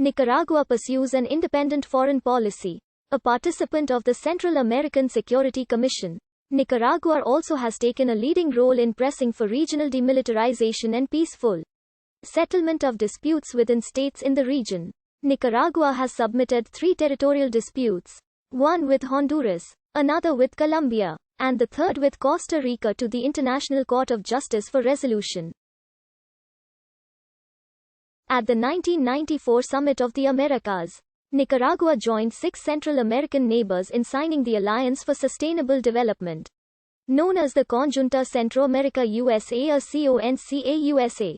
Nicaragua pursues an independent foreign policy. A participant of the Central American Security Commission, Nicaragua also has taken a leading role in pressing for regional demilitarization and peaceful settlement of disputes within states in the region. Nicaragua has submitted 3 territorial disputes, one with Honduras, another with Colombia, and the third with Costa Rica to the International Court of Justice for resolution. At the 1994 Summit of the Americas, Nicaragua joined 6 Central American neighbors in signing the Alliance for Sustainable Development, known as the Conjunta Centroamérica USA or CONCA-USA,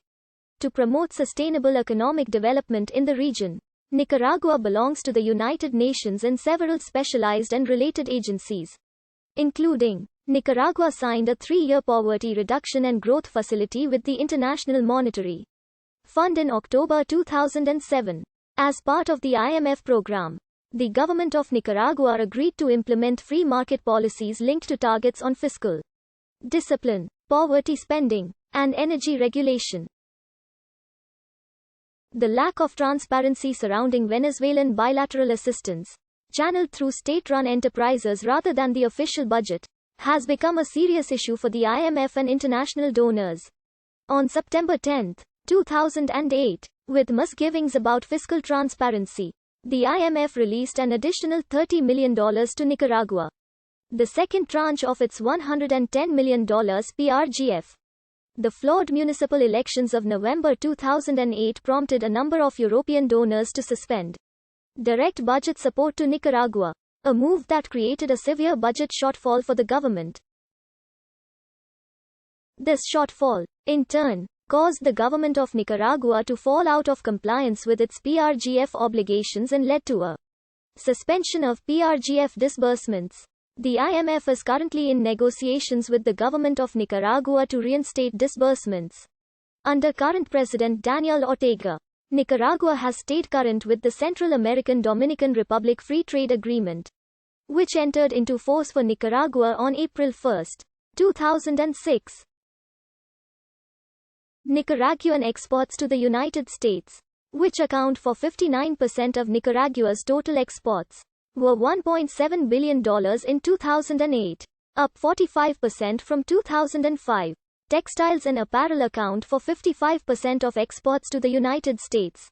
to promote sustainable economic development in the region. Nicaragua belongs to the United Nations and several specialized and related agencies, including Nicaragua signed a 3-year poverty reduction and growth facility with the International Monetary Fund in October 2007. As part of the IMF program, the government of Nicaragua agreed to implement free market policies linked to targets on fiscal discipline, poverty spending, and energy regulation. The lack of transparency surrounding Venezuelan bilateral assistance, channeled through state-run enterprises rather than the official budget, has become a serious issue for the IMF and international donors. On September 10, 2008, with misgivings about fiscal transparency, the IMF released an additional $30 million to Nicaragua, the second tranche of its $110 million PRGF. The flawed municipal elections of November 2008 prompted a number of European donors to suspend direct budget support to Nicaragua, a move that created a severe budget shortfall for the government. This shortfall, in turn, caused the government of Nicaragua to fall out of compliance with its PRGF obligations and led to a suspension of PRGF disbursements. The IMF is currently in negotiations with the government of Nicaragua to reinstate disbursements. Under current President Daniel Ortega, Nicaragua has stayed current with the Central American Dominican Republic Free Trade Agreement, which entered into force for Nicaragua on April 1, 2006. Nicaraguan exports to the United States, which account for 59% of Nicaragua's total exports, were $1.7 billion in 2008, up 45% from 2005. Textiles and apparel account for 55% of exports to the United States,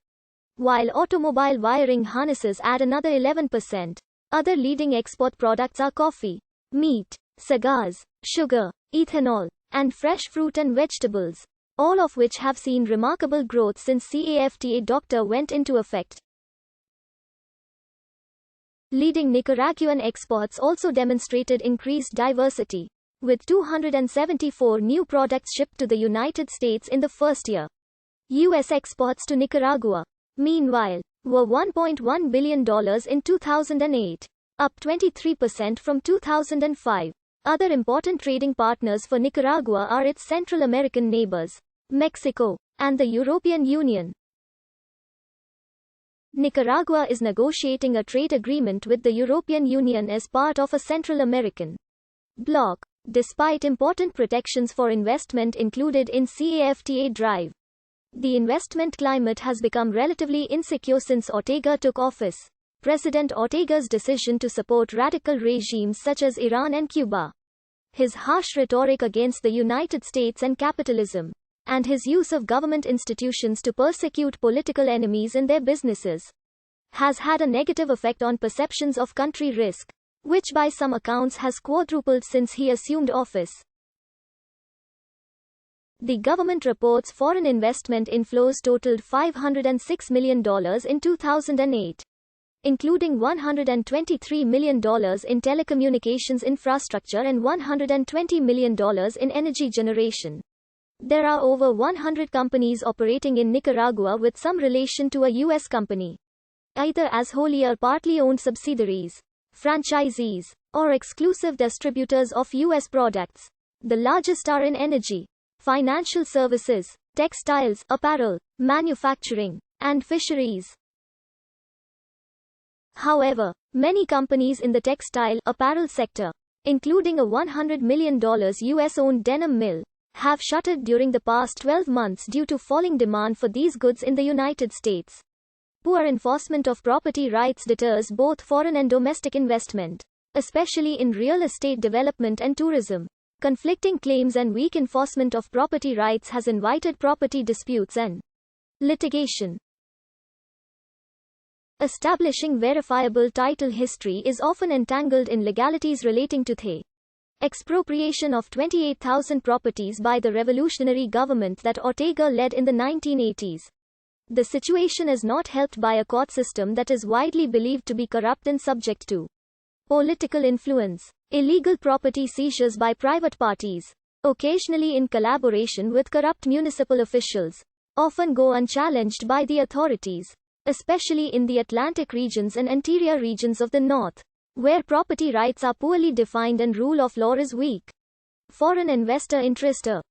while automobile wiring harnesses add another 11%. Other leading export products are coffee, meat, cigars, sugar, ethanol, and fresh fruit and vegetables, all of which have seen remarkable growth since CAFTA went into effect. Leading Nicaraguan exports also demonstrated increased diversity, with 274 new products shipped to the United States in the first year. U.S. exports to Nicaragua, meanwhile, were $1.1 billion in 2008, up 23% from 2005. Other important trading partners for Nicaragua are its Central American neighbors, Mexico, and the European Union. Nicaragua is negotiating a trade agreement with the European Union as part of a Central American bloc, despite important protections for investment included in CAFTA drive. The investment climate has become relatively insecure since Ortega took office. President Ortega's decision to support radical regimes such as Iran and Cuba, his harsh rhetoric against the United States and capitalism, and his use of government institutions to persecute political enemies and their businesses, has had a negative effect on perceptions of country risk, which by some accounts has quadrupled since he assumed office. The government reports foreign investment inflows totaled $506 million in 2008, including $123 million in telecommunications infrastructure and $120 million in energy generation. There are over 100 companies operating in Nicaragua with some relation to a U.S. company, either as wholly or partly owned subsidiaries, franchisees, or exclusive distributors of U.S. products. The largest are in energy, financial services, textiles, apparel, manufacturing, and fisheries. However, many companies in the textile apparel sector, including a $100 million U.S.-owned denim mill, have shuttered during the past 12 months due to falling demand for these goods in the United States. Poor enforcement of property rights deters both foreign and domestic investment, especially in real estate development and tourism. Conflicting claims and weak enforcement of property rights has invited property disputes and litigation. Establishing verifiable title history is often entangled in legalities relating to the expropriation of 28,000 properties by the revolutionary government that Ortega led in the 1980s. The situation is not helped by a court system that is widely believed to be corrupt and subject to political influence. Illegal property seizures by private parties, occasionally in collaboration with corrupt municipal officials, often go unchallenged by the authorities, especially in the Atlantic regions and interior regions of the North, where property rights are poorly defined and rule of law is weak. Foreign investor interest. A